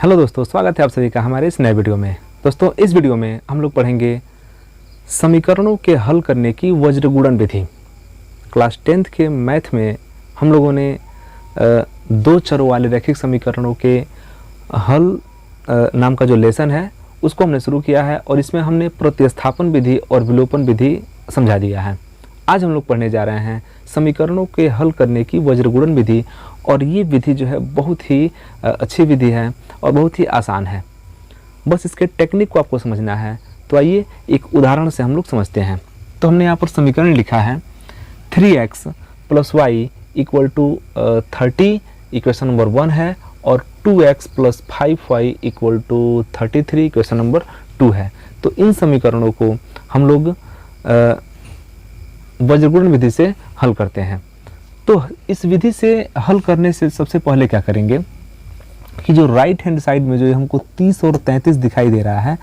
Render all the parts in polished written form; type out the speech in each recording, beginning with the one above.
Hello दोस्तों, स्वागत है आप सभी का हमारे इस नए वीडियो में। दोस्तों, इस वीडियो में हम लोग पढ़ेंगे समीकरणों के हल करने की वज्रगुणन विधि। क्लास 10th के मैथ में हम लोगों ने दो चरों वाले रैखिक समीकरणों के हल नाम का जो लेसन है उसको हमने शुरू किया है और इसमें हमने प्रतिस्थापन विधि और विलोपन विधि समझा दिया है। आज हम लोग पढ़ने जा रहे हैं समीकरणों के हल करने की वज्रगुणन विधि, और ये विधि जो है बहुत ही अच्छी विधि है और बहुत ही आसान है। बस इसके टेक्निक को आपको समझना है। तो आइए एक उदाहरण से हम लोग समझते हैं। तो हमने यहाँ पर समीकरण लिखा है 3x + y = 30, इक्वेशन नंबर 1 है, और 2x + 5y = 33, इक्वेशन नंबर 2 है। तो इन समीकरणों को हम लोग वज्रगुणन विधि से हल करते हैं। तो इस विधि से हल करने से सबसे पहले क्या करेंगे कि जो राइट हैंड साइड में जो हमको 30 और 33 दिखाई दे रहा है,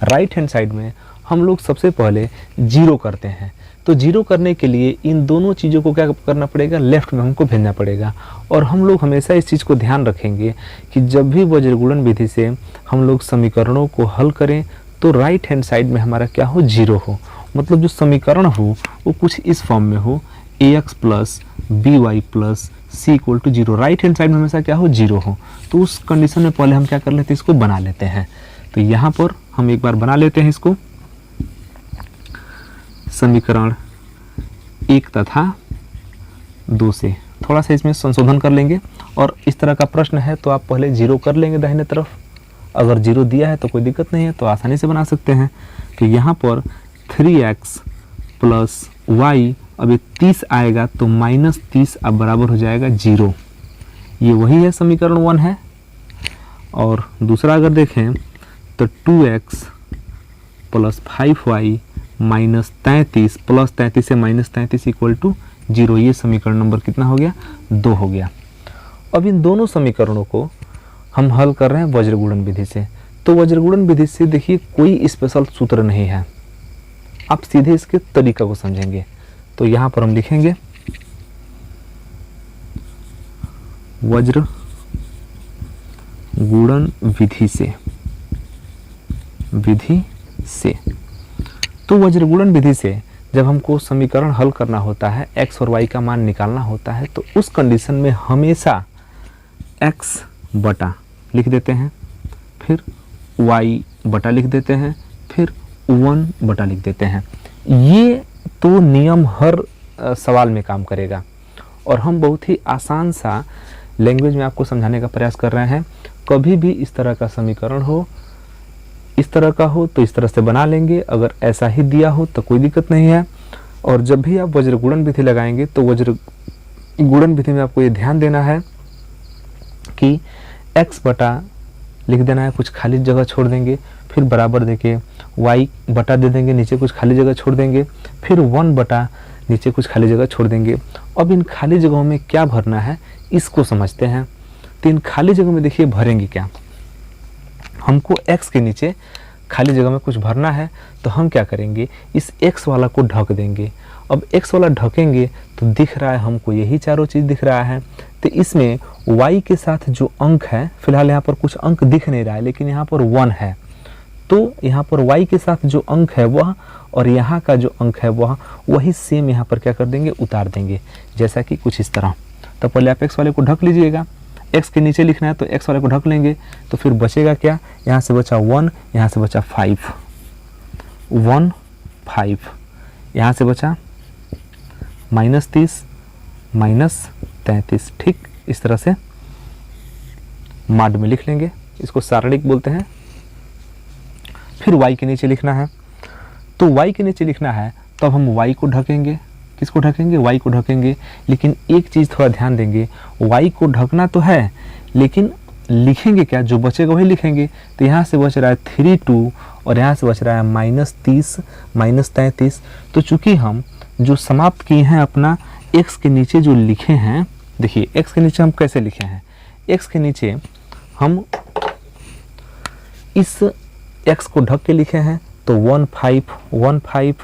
राइट हैंड साइड में हम लोग सबसे पहले जीरो करते हैं। तो जीरो करने के लिए इन दोनों चीज़ों को क्या करना पड़ेगा, लेफ्ट में हमको भेजना पड़ेगा। और हम लोग हमेशा इस चीज़ को ध्यान रखेंगे कि जब भी वज्रगुणन विधि से हम लोग समीकरणों को हल करें तो राइट हैंड साइड में हमारा क्या हो, जीरो हो। मतलब जो समीकरण हो वो कुछ इस फॉर्म में हो, ax + by + c = 0। Right hand side में हमेशा क्या हो, जीरो हो। तो उस कंडीशन में पहले हम क्या कर लेते हैं, इसको बना लेते हैं। तो यहाँ पर हम एक बार बना लेते हैं इसको, समीकरण 1 तथा 2 से थोड़ा सा इसमें संशोधन कर लेंगे। और इस तरह का प्रश्न है तो आप पहले जीरो कर लेंगे दाहिने तरफ। अगर जीरो दिया है तो कोई दिक्कत नहीं है, तो आसानी से बना सकते हैं। कि यहाँ पर 3x + y, अब ये 30 आएगा तो -30 अब बराबर हो जाएगा 0। ये वही है, समीकरण 1 है। और दूसरा अगर देखें तो 2x + 5y - 33 + 33 से -33 = 0। ये समीकरण नंबर कितना हो गया, 2 हो गया। अब इन दोनों समीकरणों को हम हल कर रहे हैं वज्रगुणन विधि से। तो वज्रगुणन विधि से देखिए कोई स्पेशल सूत्र नहीं है, आप सीधे इसके तरीका को समझेंगे। तो यहाँ पर हम लिखेंगे वज्रगुणन विधि से। तो वज्रगुणन विधि से जब हमको समीकरण हल करना होता है, x और y का मान निकालना होता है, तो उस कंडीशन में हमेशा x बटा लिख देते हैं, फिर y बटा लिख देते हैं, फिर 1 बटा लिख देते हैं। ये तो नियम हर सवाल में काम करेगा और हम बहुत ही आसान सा लैंग्वेज में आपको समझाने का प्रयास कर रहे हैं। कभी भी इस तरह का समीकरण हो, इस तरह का हो तो इस तरह से बना लेंगे, अगर ऐसा ही दिया हो तो कोई दिक्कत नहीं है। और जब भी आप वज्रगुणन विधि लगाएंगे तो वज्रगुणन विधि में आपको ये ध्यान देना है कि x बटा लिख देना है, कुछ खाली जगह छोड़ देंगे, फिर बराबर देके y बटा दे देंगे, नीचे कुछ खाली जगह छोड़ देंगे, फिर 1 बटा नीचे कुछ खाली जगह छोड़ देंगे। अब इन खाली जगहों में क्या भरना है इसको समझते हैं। तो इन खाली जगह में देखिए भरेंगे क्या, हमको x के नीचे खाली जगह में कुछ भरना है। तो हम क्या करेंगे, इस x वाला को ढक देंगे। अब x वाला ढकेंगे तो दिख रहा है हमको यही चारों चीज़ दिख रहा है। तो इसमें y के साथ जो अंक है, फिलहाल यहाँ पर कुछ अंक दिख नहीं रहा है लेकिन यहाँ पर 1 है, तो यहाँ पर y के साथ जो अंक है वह और यहाँ का जो अंक है वह वही सेम यहाँ पर क्या कर देंगे, उतार देंगे, जैसा कि कुछ इस तरह। तो पहले आप x वाले को ढक लीजिएगा, x के नीचे लिखना है तो x वाले को ढक लेंगे। तो फिर बचेगा क्या, यहाँ से बचा 1, यहाँ से बचा 5, 1 5, यहाँ से बचा -30 -33। ठीक इस तरह से माड में लिख लेंगे, इसको सारणिक बोलते हैं। फिर y के नीचे लिखना है, तो y के नीचे लिखना है तो अब हम y को ढकेंगे। किसको ढकेंगे, y को ढकेंगे। लेकिन एक चीज़ थोड़ा ध्यान देंगे, y को ढकना तो है लेकिन लिखेंगे क्या, जो बचेगा वही लिखेंगे। तो यहाँ से बच रहा है 32 और यहाँ से बच रहा है -30 -33। तो चूंकि हम जो समाप्त किए हैं अपना x के नीचे जो लिखे हैं, देखिए x के नीचे हम कैसे लिखे हैं, x के नीचे हम इस x को ढक के लिखे हैं। तो 1 5 1 5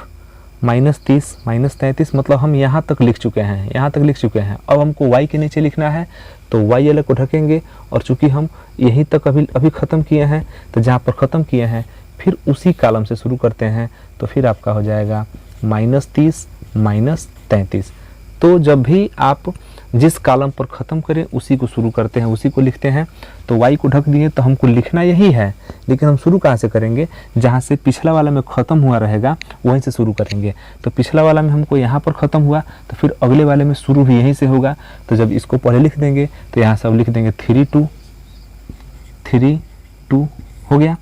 -30 -33 मतलब हम यहाँ तक लिख चुके हैं, यहाँ तक लिख चुके हैं। अब हमको y के नीचे लिखना है तो y अलग को ढकेंगे, और चूंकि हम यहीं तक अभी ख़त्म किए हैं तो जहाँ पर ख़त्म किए हैं फिर उसी कॉलम से शुरू करते हैं, तो फिर आपका हो जाएगा -30 -33। तो जब भी आप जिस कॉलम पर ख़त्म करें उसी को शुरू करते हैं, उसी को लिखते हैं। तो y को ढक दिए तो हमको लिखना यही है, लेकिन हम शुरू कहाँ से करेंगे, जहाँ से पिछला वाला में ख़त्म हुआ रहेगा वहीं से शुरू करेंगे। तो पिछला वाला में हमको यहाँ पर ख़त्म हुआ तो फिर अगले वाले में शुरू भी यहीं से होगा। तो जब इसको पहले लिख देंगे तो यहाँ से अब लिख देंगे 3 2 हो गया।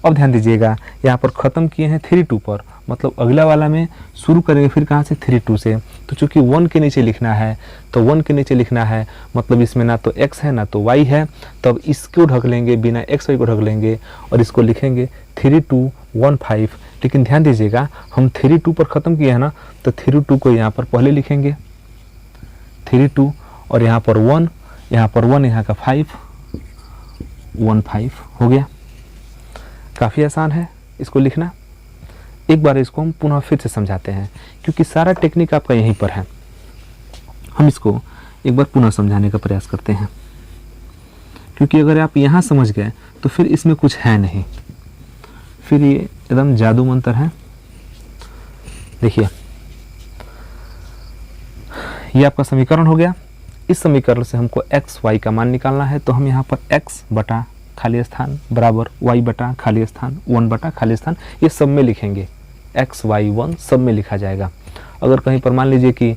अब ध्यान दीजिएगा यहाँ पर ख़त्म किए हैं 3 2 पर, मतलब अगला वाला में शुरू करेंगे फिर कहाँ से 3 2 से। तो चूंकि 1 के नीचे लिखना है तो 1 के नीचे लिखना है, मतलब इसमें ना तो x है ना तो y है, तब इसको ढक लेंगे, बिना x y को ढक लेंगे और इसको लिखेंगे 3 2 1 5। लेकिन ध्यान दीजिएगा हम 3 2 पर ख़त्म किए हैं ना, तो 3 2 को यहाँ पर पहले लिखेंगे 3 2 और यहाँ पर 1, यहाँ पर 1, यहाँ का 5 1 5 हो गया। काफ़ी आसान है इसको लिखना। एक बार इसको हम पुनः फिर से समझाते हैं, क्योंकि सारा टेक्निक आपका यहीं पर है। हम इसको एक बार पुनः समझाने का प्रयास करते हैं, क्योंकि अगर आप यहाँ समझ गए तो फिर इसमें कुछ है नहीं, फिर ये एकदम जादू मंत्र है। देखिए ये आपका समीकरण हो गया। इस समीकरण से हमको x y का मान निकालना है, तो हम यहाँ पर x बटा खाली स्थान बराबर y बटा खाली स्थान 1 बटा खाली स्थान ये सब में लिखेंगे। x y 1 सब में लिखा जाएगा। अगर कहीं पर मान लीजिए कि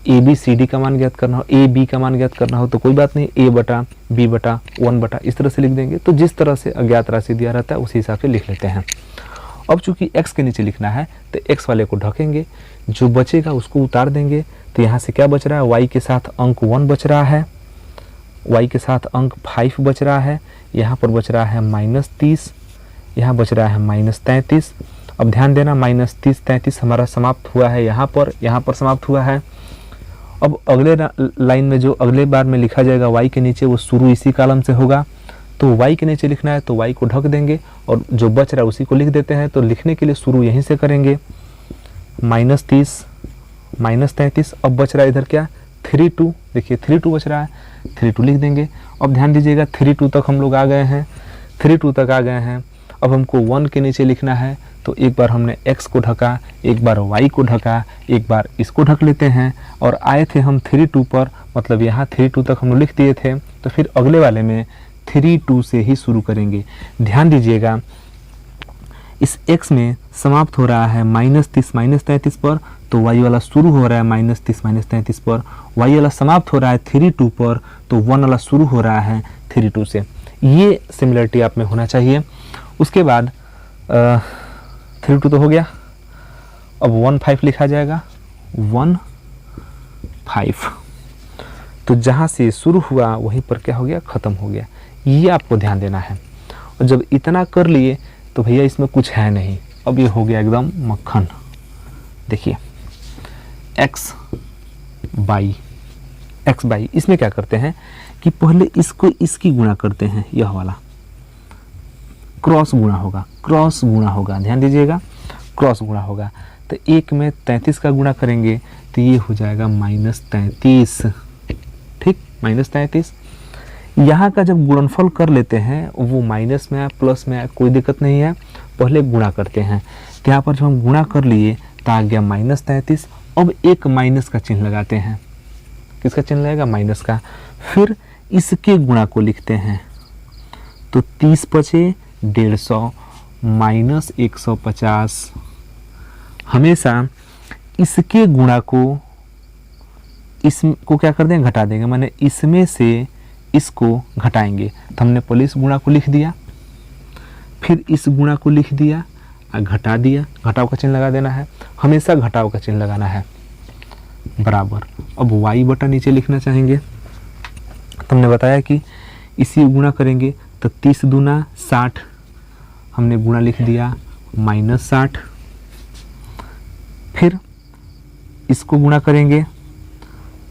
ए बी सी डी का मान ज्ञात करना हो, ए बी का मान ज्ञात करना हो, तो कोई बात नहीं, a बटा b बटा 1 बटा इस तरह से लिख देंगे। तो जिस तरह से अज्ञात राशि दिया रहता है उसी हिसाब से लिख लेते हैं। अब चूंकि x के नीचे लिखना है तो x वाले को ढकेंगे, जो बचेगा उसको उतार देंगे। तो यहाँ से क्या बच रहा है, y के साथ अंक 1 बच रहा है, y के साथ अंक 5 बच रहा है, यहाँ पर बच रहा है -30, यहाँ बच रहा है -33। अब ध्यान देना -30 33 हमारा समाप्त हुआ है यहाँ पर समाप्त हुआ है। अब अगले लाइन में जो अगले बार में लिखा जाएगा y के नीचे, वो शुरू इसी कॉलम से होगा। तो y के नीचे लिखना है तो y को ढक देंगे और जो बच रहा है उसी को लिख देते हैं। तो लिखने के लिए शुरू यहीं से करेंगे, -30 -33। अब बच रहा है इधर क्या 3 2, देखिए 3 2 बच रहा है, 3 2 लिख देंगे। अब ध्यान दीजिएगा 3 2 तक हम लोग आ गए हैं, 3 2 तक आ गए हैं। अब हमको 1 के नीचे लिखना है, तो एक बार हमने x को ढका, एक बार y को ढका, एक बार इसको ढक लेते हैं। और आए थे हम 3 2 पर, मतलब यहाँ 3 2 तक हम लोग लिख दिए थे, तो फिर अगले वाले में 3 2 से ही शुरू करेंगे। ध्यान दीजिएगा इस x में समाप्त हो रहा है -30 -33 पर, तो y वाला शुरू हो रहा है -30 -33 पर, y वाला समाप्त हो रहा है 3 2 पर, तो 1 वाला शुरू हो रहा है 3 2 से। ये सिमिलरिटी आप में होना चाहिए। उसके बाद 3 2 तो हो गया, अब 1 5 लिखा जाएगा, 1 5। तो जहाँ से शुरू हुआ वहीं पर क्या हो गया, ख़त्म हो गया। ये आपको ध्यान देना है। और जब इतना कर लिए तो भैया इसमें कुछ है नहीं, अब ये हो गया एकदम मक्खन। देखिए x बाई इसमें क्या करते हैं कि पहले इसको इसकी गुणा करते हैं, यह वाला क्रॉस गुणा होगा, ध्यान दीजिएगा क्रॉस गुणा होगा। तो 1 में 33 का गुणा करेंगे तो ये हो जाएगा -33, ठीक, -33। यहाँ का जब गुणनफल कर लेते हैं वो माइनस में आया प्लस में आया, कोई दिक्कत नहीं है, पहले गुणा करते हैं। तो यहाँ पर जब हम गुणा कर लिए तो आ गया -33। अब एक माइनस का चिन्ह लगाते हैं, किसका चिन्ह लगेगा, माइनस का। फिर इसके गुणा को लिखते हैं, तो 30 बचे 150 -150। हमेशा इसके गुणा को इसको क्या कर देंगे, घटा देंगे, माने इसमें से इसको घटाएंगे। तो हमने पहले इस गुणा को लिख दिया, फिर इस गुणा को लिख दिया और घटा दिया, घटाव का चिन्ह लगा देना है, हमेशा घटाव का चिन्ह लगाना है, बराबर। अब y बटा नीचे लिखना चाहेंगे, तो हमने बताया कि इसी गुणा करेंगे, तो 30 दूना 60, हमने गुणा लिख दिया -60। फिर इसको गुणा करेंगे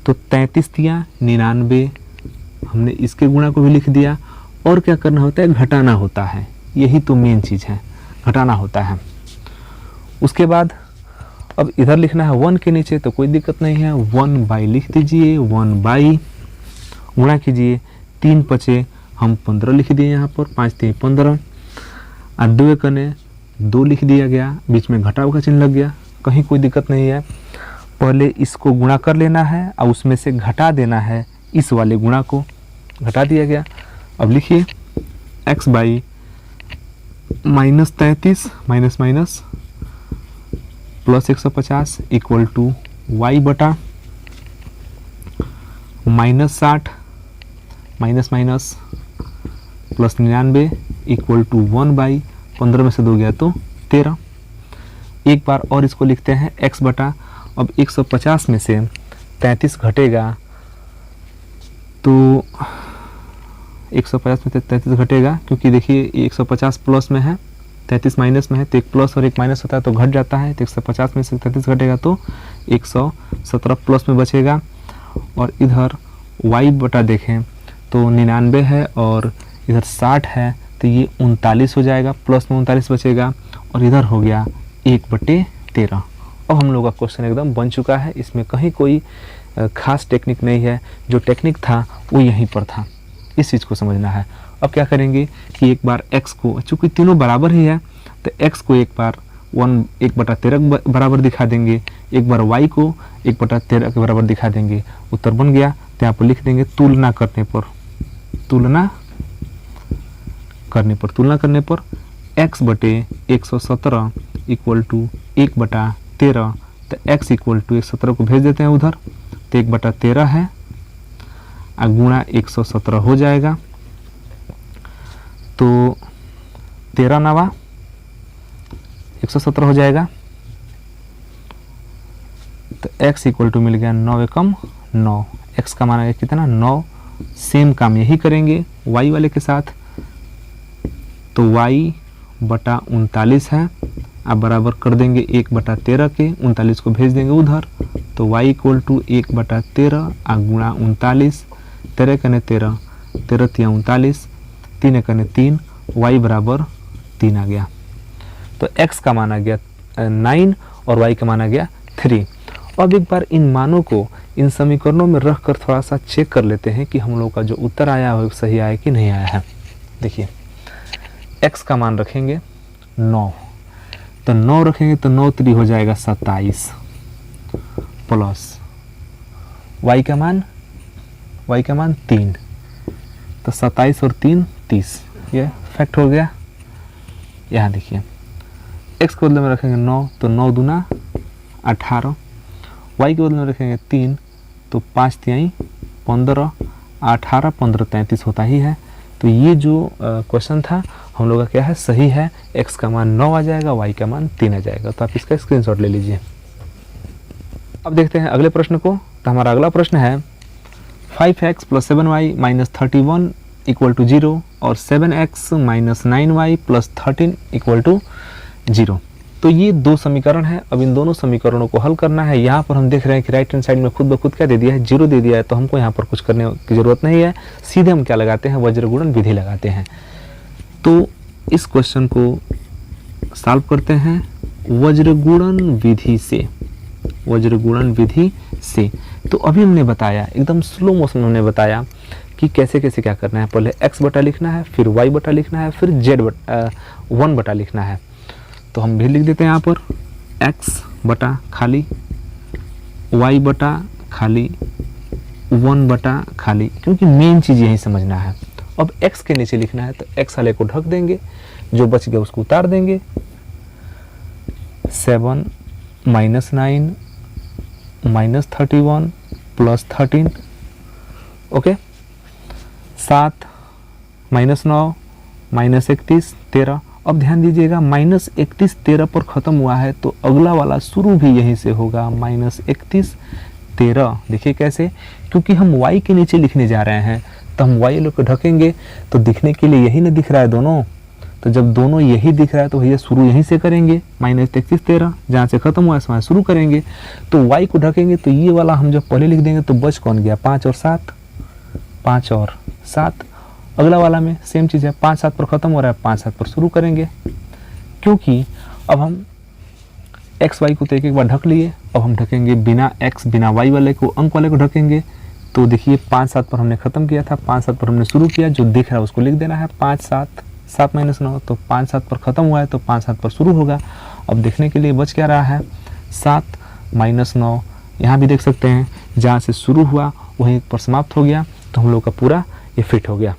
तो 33 दिया 99, हमने इसके गुणा को भी लिख दिया। और क्या करना होता है, घटाना होता है, यही तो मेन चीज़ है, घटाना होता है। उसके बाद अब इधर लिखना है 1 के नीचे तो कोई दिक्कत नहीं है, 1 बाई लिख दीजिए, 1 बाई गुणा कीजिए, 3 पचे हम 15 लिख दिए यहाँ पर, 5 3 15 और 2 एकने 2 लिख दिया गया, बीच में घटाव का चिन्ह लग गया, कहीं कोई दिक्कत नहीं है। पहले इसको गुणा कर लेना है और उसमें से घटा देना है, इस वाले गुणा को घटा दिया गया। अब लिखिए x by -33 minus minus plus 150 equal to y बटा -60 minus minus plus 99 equal to 1 by 15 में से 2 गया तो 13। एक बार और इसको लिखते हैं x बटा, अब 150 में से 33 घटेगा तो 150 में से 33 घटेगा, क्योंकि देखिए 150 प्लस में है, 33 माइनस में है, तो एक प्लस और एक माइनस होता है तो घट जाता है, तो 150 में से 33 घटेगा तो 117 प्लस में बचेगा। और इधर y बटा देखें तो 99 है और इधर 60 है, तो ये 39 हो जाएगा, प्लस में 39 बचेगा और इधर हो गया 1/13। अब हम लोग का क्वेश्चन एकदम बन चुका है, इसमें कहीं कोई खास टेक्निक नहीं है, जो टेक्निक था वो यहीं पर था, इस चीज़ को समझना है। अब क्या करेंगे कि एक बार x को, चूँकि तीनों बराबर ही है तो x को एक बार 1/13 बराबर दिखा देंगे, एक बार y को 1/13 के बराबर दिखा देंगे, उत्तर बन गया। तो यहाँ पर लिख देंगे तुलना करने पर x बटे 117 इक्वल टू 1/13, तो x इक्वल टू 117 को भेज देते हैं उधर, तो 1/13 है और गुणा 117 हो जाएगा, तो 13 9 117 हो जाएगा। तो x इक्वल टू मिल गया 9 एकम 9, x का मान आ गया कितना 9। सेम काम यही करेंगे y वाले के साथ, तो y बटा 39 है, अब बराबर कर देंगे 1/13 के, 39 को भेज देंगे उधर, तो y इक्वल टू 1/13 और गुणा 39, 13 कने 13, 13 तिया 39, 3 कने 3, y बराबर 3 आ गया। तो x का मान आ गया 9 और y का मान आ गया 3। अब एक बार इन मानों को इन समीकरणों में रख कर थोड़ा सा चेक कर लेते हैं कि हम लोग का जो उत्तर आया है सही आया कि नहीं आया है। देखिए x का मान रखेंगे 9, तो 9 रखेंगे तो 9 3 हो जाएगा 27 प्लस y का मान 3, तो 27 और 3 30, ये फैक्ट हो गया। यहाँ देखिए x के बदले में रखेंगे 9, तो 9 दूना 18, y के बदले में रखेंगे 3, तो 5 तिहाई 15, 18 15 33 होता ही है। तो ये जो क्वेश्चन था हम लोग का क्या है सही है, x का मान 9 आ जाएगा, y का मान 3 आ जाएगा। तो आप इसका स्क्रीनशॉट ले लीजिए। अब देखते हैं अगले प्रश्न को। तो हमारा अगला प्रश्न है 5x + 7y - 31 = 0 और 7x - 9y + 13 = 0। तो ये दो समीकरण है। अब इन दोनों समीकरणों को हल करना है। यहाँ पर हम देख रहे हैं कि राइट हैंड साइड में खुद ब खुद क्या दे दिया है, 0 दे दिया है, तो हमको यहाँ पर कुछ करने की ज़रूरत नहीं है। सीधे हम क्या लगाते हैं, वज्र गुणन विधि लगाते हैं। तो इस क्वेश्चन को सॉल्व करते हैं वज्र गुणन विधि से। वज्र गुणन विधि से तो अभी हमने बताया, एकदम स्लो मोशन में हमने बताया कि कैसे कैसे क्या करना है। पहले x बटा लिखना है, फिर y बटा लिखना है, फिर z 1 बटा लिखना है। तो हम भी लिख देते हैं यहाँ पर x बटा खाली, y बटा खाली, 1 बटा खाली, क्योंकि मेन चीज़ यही समझना है। अब x के नीचे लिखना है तो x वाले को ढक देंगे, जो बच गया उसको उतार देंगे। 7 - 9 - 31 + 13, ओके। 7 - 9 - 31 13। अब ध्यान दीजिएगा -31 13 पर ख़त्म हुआ है, तो अगला वाला शुरू भी यहीं से होगा -31 13। देखिए कैसे, क्योंकि हम y के नीचे लिखने जा रहे हैं तो हम y लोग को ढकेंगे, तो दिखने के लिए यही ना दिख रहा है दोनों। तो जब दोनों यही दिख रहा है तो भैया शुरू यहीं से करेंगे, -31 13 जहाँ से ख़त्म हुआ है वहाँ शुरू करेंगे। तो y को ढकेंगे तो ये वाला हम जब पहले लिख देंगे तो बच कौन गया, 5 और 7, 5 और 7। अगला वाला में सेम चीज़ है, 5 7 पर ख़त्म हो रहा है, 5 7 पर शुरू करेंगे, क्योंकि अब हम एक्स वाई को तो एक एक बार ढक लिए, अब हम ढकेंगे बिना एक्स बिना वाई वाले को, अंक वाले को ढकेंगे। तो देखिए 5 7 पर हमने ख़त्म किया था, 5 7 पर हमने शुरू किया, जो दिख रहा है उसको लिख देना है 5 7, 7 - 9, तो 5 7 पर ख़त्म हुआ है तो 5 7 पर शुरू होगा। अब देखने के लिए बच क्या रहा है 7 - 9, यहाँ भी देख सकते हैं जहाँ से शुरू हुआ वहीं पर समाप्त हो गया, तो हम लोग का पूरा ये फिट हो गया।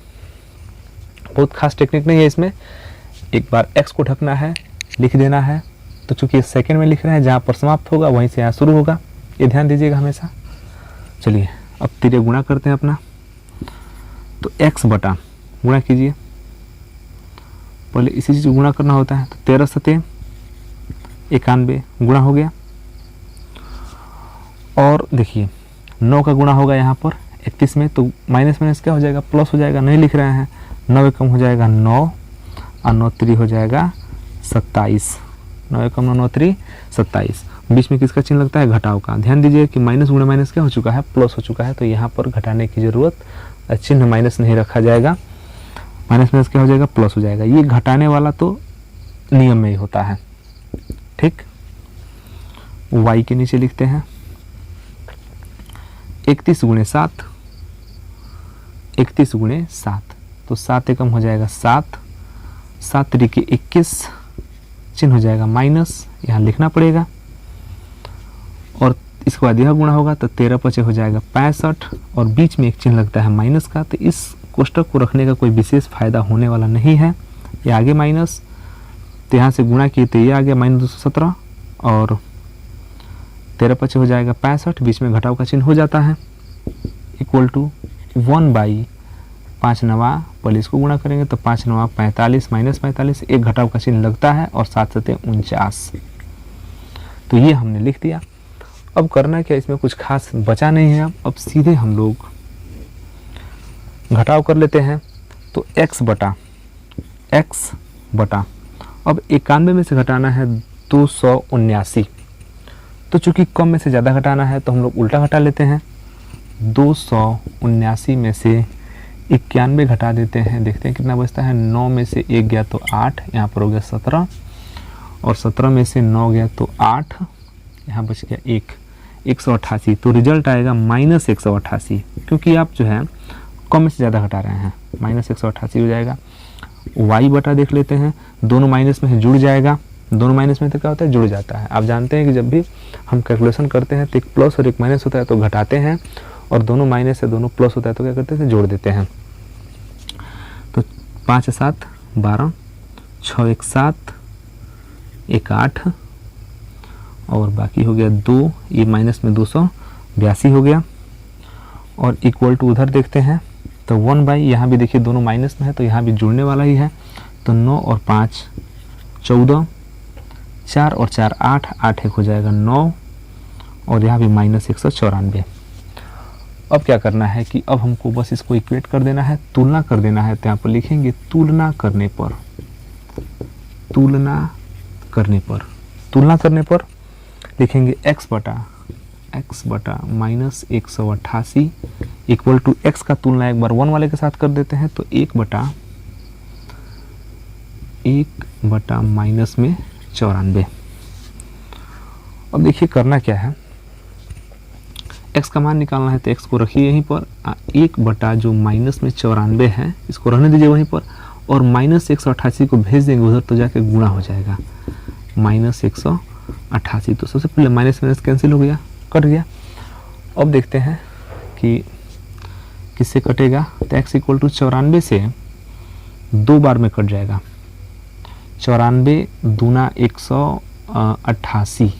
बहुत खास टेक्निक नहीं है इसमें, एक बार एक्स को ढकना है, लिख देना है, तो चूंकि सेकंड में लिख रहे हैं जहाँ पर समाप्त होगा वहीं से यहाँ शुरू होगा, ये ध्यान दीजिएगा हमेशा। चलिए अब तिरे गुणा करते हैं अपना, तो x बटा गुणा कीजिए, पहले इसी चीज़ को गुणा करना होता है, तो 13 सते 91 गुणा हो गया। और देखिए 9 का गुणा होगा यहाँ पर 31 में, तो माइनस माइनस क्या हो जाएगा प्लस हो जाएगा, नहीं लिख रहे हैं, 9 कम हो जाएगा 9 और 9 3 हो जाएगा 27, 9 कम 9 9 3 27। बीच में किसका चिन्ह लगता है घटाव का, ध्यान दीजिए कि माइनस गुणा माइनस क्या हो चुका है प्लस हो चुका है, तो यहाँ पर घटाने की जरूरत, चिन्ह माइनस नहीं रखा जाएगा, माइनस माइनस क्या हो जाएगा प्लस हो जाएगा। ये घटाने वाला तो नियम में ही होता है, ठीक। y के नीचे लिखते हैं 31 × 7, 31 × 7, तो 7 एकम हो जाएगा 7, 7 तरीके 21, चिन्ह हो जाएगा माइनस, यहाँ लिखना पड़ेगा। और इसके बाद यह गुणा होगा तो 13 × 5 हो जाएगा 65, और बीच में एक चिन्ह लगता है माइनस का, तो इस कोष्टक को रखने का कोई विशेष फायदा होने वाला नहीं है। ये आगे माइनस, तो यहाँ से गुणा किए तो ये आ गया -217, और 13 × 5 हो जाएगा 65, बीच में घटाव का चिन्ह हो जाता है, इक्वल टू 1/5 9, पहले इसको गुणा करेंगे तो 5 9 45 -45, एक घटाव का चिन्ह लगता है, और 7 7 49। तो ये हमने लिख दिया। अब करना क्या, इसमें कुछ खास बचा नहीं है, अब सीधे हम लोग घटाव कर लेते हैं। तो x बटा अब 91 में से घटाना है 279, तो चूंकि कम में से ज़्यादा घटाना है तो हम लोग उल्टा घटा लेते हैं, 279 में से 91 घटा देते हैं, देखते हैं कितना बचता है, 9 में से 1 गया तो 8, यहाँ पर हो गया 17, और 17 में से 9 गया तो 8, यहाँ बच गया 188, तो रिजल्ट आएगा -188, क्योंकि आप जो है कम में से ज़्यादा घटा रहे हैं, -188 हो जाएगा। y बटा देख लेते हैं, दोनों माइनस में जुड़ जाएगा, दोनों माइनस में तो क्या होता है जुड़ जाता है। आप जानते हैं कि जब भी हम कैलकुलेशन करते हैं तो एक प्लस और एक माइनस होता है तो घटाते हैं, और दोनों माइनस से दोनों प्लस होता है तो क्या करते हैं जोड़ देते हैं। तो 5 7 12, 6 1 7, 1 8, और बाकी हो गया 2, ये माइनस में 282 हो गया, और इक्वल टू उधर देखते हैं तो 1/, यहाँ भी देखिए दोनों माइनस में है तो यहाँ भी जुड़ने वाला ही है, तो 9 और 5 14, 4 और 4 8, 8 1 हो जाएगा 9, और यहाँ भी -194। अब क्या करना है कि अब हमको बस इसको इक्वेट कर देना है, तुलना कर देना है, तो यहाँ पर लिखेंगे तुलना करने पर लिखेंगे x बटा -188 इक्वल टू x का तुलना एक बार 1 वाले के साथ कर देते हैं, तो 1 बटा माइनस में 94। अब देखिए करना क्या है, x का मान निकालना है, तो x को रखिए यहीं पर, 1 बटा जो माइनस में 94 है इसको रहने दीजिए वहीं पर, और -188 को भेज देंगे उधर, तो जाके गुणा हो जाएगा -188। तो सबसे पहले माइनस माइनस कैंसिल हो गया, कट गया। अब देखते हैं कि किससे कटेगा, तो x इक्वल टू 94 से 2 बार में कट जाएगा, 94 दूना 188,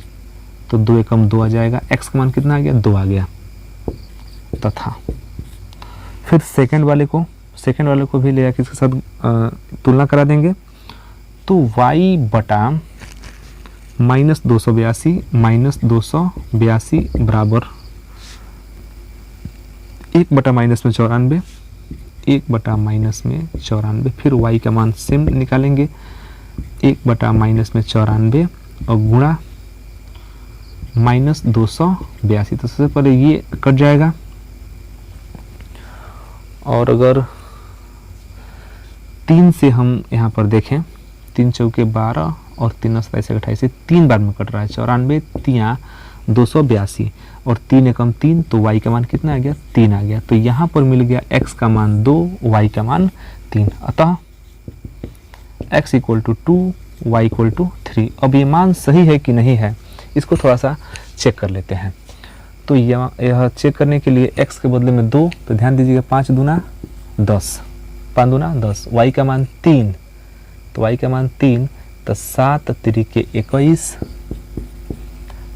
तो 2 एकम 2 आ जाएगा, x का मान कितना आ गया 2 आ गया। तथा फिर सेकंड वाले को भी ले जाकर इसके साथ तुलना करा देंगे, तो y बटा -282 बराबर 1 बटा माइनस में 94, 1 बटा माइनस में 94, फिर y का मान सेम निकालेंगे, 1 बटा माइनस में 94 और गुणा -282, तो सबसे पहले ये कट जाएगा, और अगर 3 से हम यहाँ पर देखें, 3 चौके 12 और 3 27 28 3 बार में कट रहा है। 94 तिया 282 और 3 एकम 3, तो y का मान कितना आ गया 3 आ गया। तो यहाँ पर मिल गया x का मान 2, y का मान 3। अतः x equal to 2, y equal to 3। अब ये मान सही है कि नहीं है इसको थोड़ा सा चेक कर लेते हैं। तो यह चेक करने के लिए x के बदले में 2, तो ध्यान दीजिएगा 5 दूना 10, 5 दूना 10, y का मान 3, तो y का मान 3, तो 7 तिरिके 21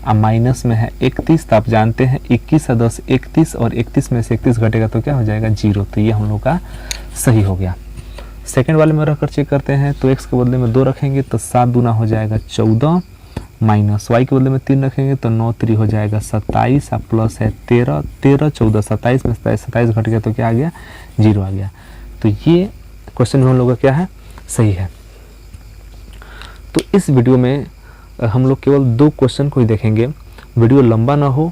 अब माइनस में है 31, तो आप जानते हैं 21 और 10 31 और 31 में से 31 घटेगा तो क्या हो जाएगा 0। तो ये हम लोग का सही हो गया। सेकेंड वाले में रखकर चेक करते हैं, तो x के बदले में 2 रखेंगे तो 7 दूना हो जाएगा 14 माइनस y के बदले में 3 रखेंगे तो 9 3 हो जाएगा 27 और प्लस है 13, 13 14 27 में 27 घट गया तो क्या आ गया 0 आ गया। तो ये क्वेश्चन में हम लोग का क्या है सही है। तो इस वीडियो में हम लोग केवल 2 क्वेश्चन को ही देखेंगे, वीडियो लंबा ना हो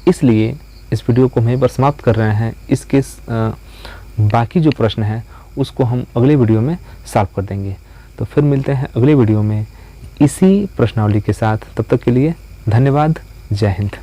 इसलिए इस वीडियो को हम यहीं पर समाप्त कर रहे हैं। इसके बाकी जो प्रश्न हैं उसको हम अगले वीडियो में सॉल्व कर देंगे। तो फिर मिलते हैं अगले वीडियो में इसी प्रश्नावली के साथ। तब तक के लिए धन्यवाद। जय हिंद।